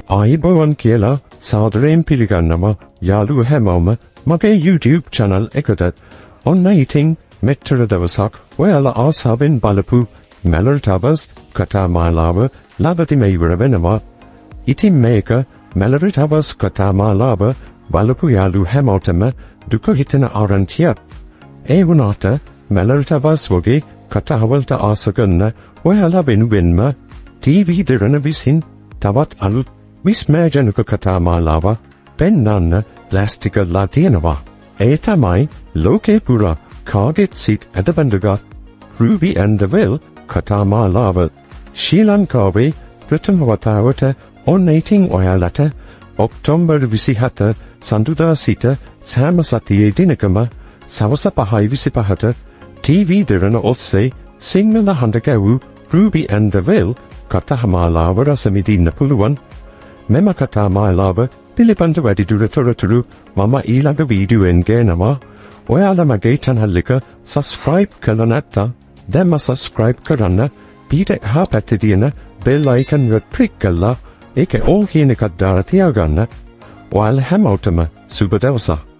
ආයිබෝවන් කියලා සාදරයෙන් පිළිගන්නවා යාළුවෝ හැමෝම මගේ YouTube channel එකට. ඔන්න ඉතින් මෙච්චර දවසක් ඔයාලා ආසාවෙන් බලපු Mallory Towers කතා මාලාව ළඟදිම ඉවර වෙනවා. ඉතින් මේක Mallory Towers කතා මාලාව බලපු යාළුවෝ හැමෝටම දුක හිතෙන ආරංචියක්. ඒ වුණාට Mallory Towers වගේ කතාවලට ආස කරන ඔයාලා වෙනුවෙන්ම TV දෙරණ විසින් තවත් අලුත් විස්මයජනක කතා මාලාව පෙන්වන්න ලෑස්ති කරලා තියෙනවා. ඒ තමයි ලෝකේ පුරා කාගෙත් සිත් ඇදබැඳගත් Ruby and the Well කතා මාලාව. ශ්‍රී ලංකාවේ ප්‍රථම වතාවට ඔන්න ඉතින් ඔයාලට ඔක්තෝබර් 27 සඳුදා සිට සෑම සතියේ දිනකම සවස 5:25ට TV දෙරණ ඔස්සේ සිංහල හඬ ගැවූ Ruby and the Well කතා මාලාව රස විඳින්න පුළුවන්. මෙම කතා මාලාව පිළිබඳ වැඩිදුර තොරතුරු මම ඊළඟ වීඩියෝෙන් ගේනවා. ඔයාලා මගේ channel එක subscribe කරලා නැත්නම් දැන්ම subscribe කරන්න. පිට එහා පැත්තේ තියෙන bell icon එක click කරලා ඒකේ all කියන එකක් දාලා තියාගන්න. ඔයාලා හැමෝටම සුබ දවසක්.